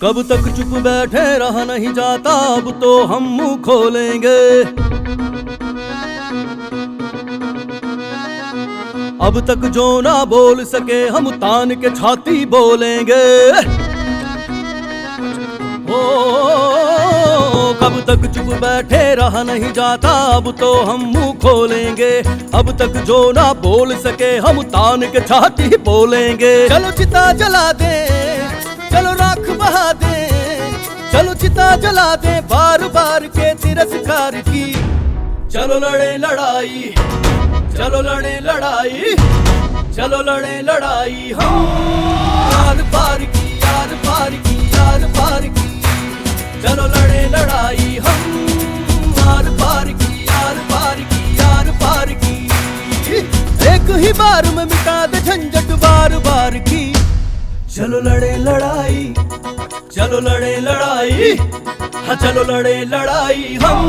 कब तक चुप बैठे रहा नहीं जाता, अब तो हम मुंह खोलेंगे। अब तक जो ना बोल सके हम तान के छाती बोलेंगे। ओ कब तक चुप बैठे रहा नहीं जाता, अब तो हम मुंह खोलेंगे। अब तक जो ना बोल सके हम तान के छाती बोलेंगे। चलो चिता जला दे, चलो राख बहा दे, चलो चिता जला दे बार बार के तिरस्कार की। चलो लड़े लड़ाई, चलो लड़े लड़ाई, चलो लड़े लड़ाई हम यार पार की, यार पार की, यार पार की। चलो लड़े लड़ाई हम यार पार की, यार पार की, यार पार की। एक ही बार में मिटा दे झंझट बार बार की। चलो लड़े लड़ाई, चलो लड़े लड़ाई, हाँ चलो लड़े लड़ाई हम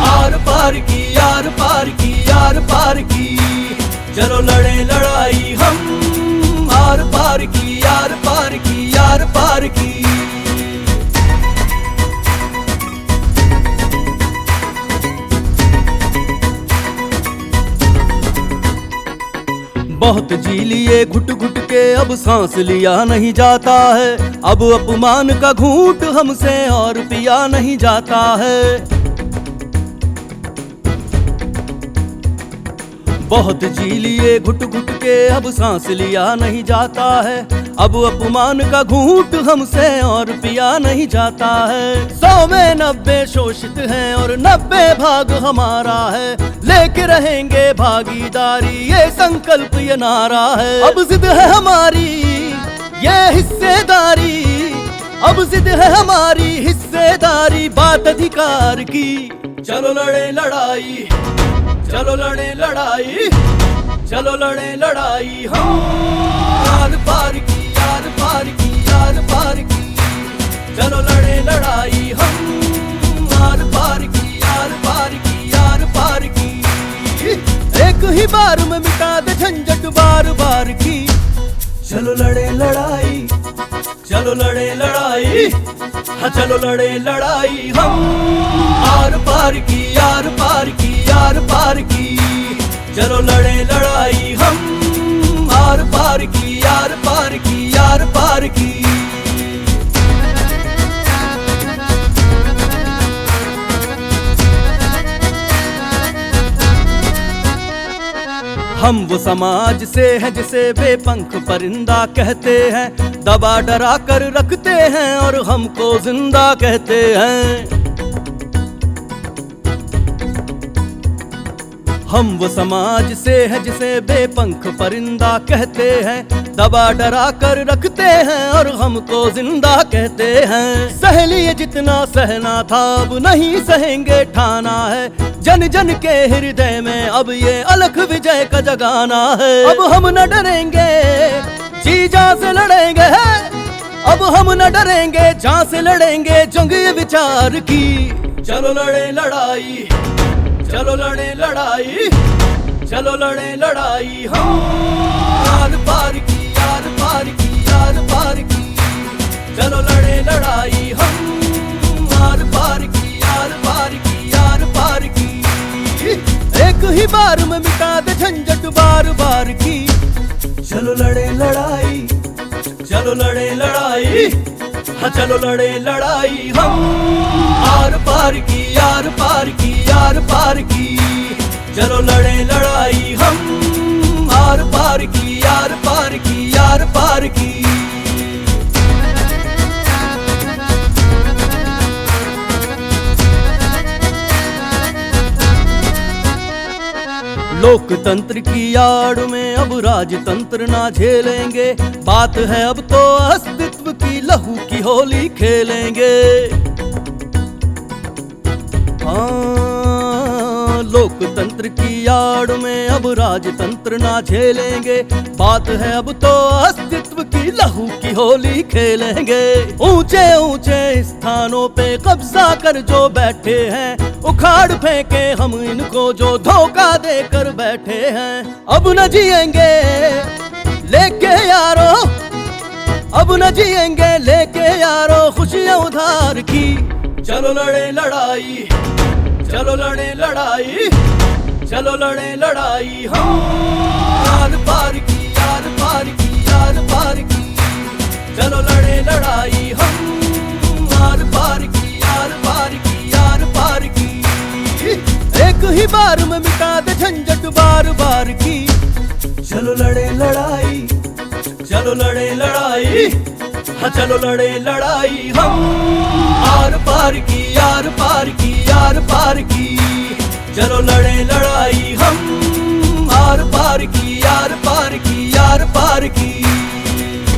यार पार की, यार पार की, यार पार की। चलो लड़े लड़ाई हम यार पार की, यार पार की, यार पार की। बहुत जी लिए घुट घुट के अब सांस लिया नहीं जाता है। अब अपमान का घूंट हमसे और पिया नहीं जाता है। बहुत जी लिए घुट घुट के अब सांस लिया नहीं जाता है। अब अपमान का घूंट हमसे और पिया नहीं जाता है। 100 में 90 शोषित हैं और 90 भाग हमारा है। लेके रहेंगे भागीदारी ये संकल्प ये नारा है। अब जिद है हमारी ये हिस्सेदारी, अब जिद है हमारी हिस्सेदारी बात अधिकार की। चलो लड़े लड़ाई, चलो लड़े लड़ाई, चलो लड़े लड़ाई हम यार पार की, यार पार की, यार पार की। चलो लड़े लड़ाई हम यार पार की, यार पार की, यार पार की। एक ही बार में मिटा दे झंझट बार बार की। चलो लड़े लड़ाई, चलो लड़े लड़ाई, हाँ चलो लड़े लड़ाई हम यार पार की, यार पार की, यार पार की। चलो लड़े लड़ाई हम यार पार की, यार पार की, यार पार की। हम वो समाज से हैं जिसे बेपंख परिंदा कहते हैं। दबा डरा कर रखते हैं और हमको जिंदा कहते हैं। हम वो समाज से हैं जिसे बेपंख परिंदा कहते हैं। दबा डरा कर रखते हैं और हमको जिंदा कहते हैं। सह लिए जितना सहना था अब नहीं सहेंगे ठाना है। जन जन के हृदय में अब ये अलख विजय का जगाना है। अब हम न डरेंगे जी जान से लड़ेंगे, अब हम न डरेंगे जान से लड़ेंगे जंग ये विचार की। चलो लड़े लड़ाई, चलो लड़े लड़ाई, चलो लड़े लड़ाई हम यार पार की, यार पार की, यार पार की। चलो लड़े लड़ाई हम यार पार की, यार पार की, यार पार की। एक ही बार में मिटा दे झंझट बार बार की। चलो लड़े लड़ाई, चलो लड़े लड़ाई, हाँ चलो लड़े लड़ाई हम यार पार की, यार पार की, यार पार की। चलो लड़े लड़ाई हम यार पार की, यार पार की, यार पार की। लोकतंत्र की आड़ में अब राजतंत्र ना झेलेंगे। बात है अब तो अस्तित्व की, लहू की होली खेलेंगे। लोकतंत्र की आड़ में अब राजतंत्र ना झेलेंगे। बात है अब तो अस्तित्व की, लहू की होली खेलेंगे। ऊंचे ऊंचे स्थानों पे कब्जा कर जो बैठे हैं, उखाड़ फेंके हम इनको जो धोखा देकर बैठे हैं। अब न जिएंगे लेके यारो, अब न जिएंगे लेके यारो खुशियां उधार की। चलो लड़े लड़ाई, चलो लड़े लड़ाई, चलो लड़े लड़ाई हम यार पार की, यार पार की, यार पार की। चलो लड़े लड़ाई हम यार पार की, यार पार की, यार पार की। एक ही बार में मिटा दे झंझट बार बार की। चलो लड़े लड़ाई, चलो लड़े लड़ाई, हाँ चलो लड़े लड़ाई हम आर पार की, यार पार की, यार पार की। चलो लड़े लड़ाई हम आर पार की, यार पार की, यार पार की।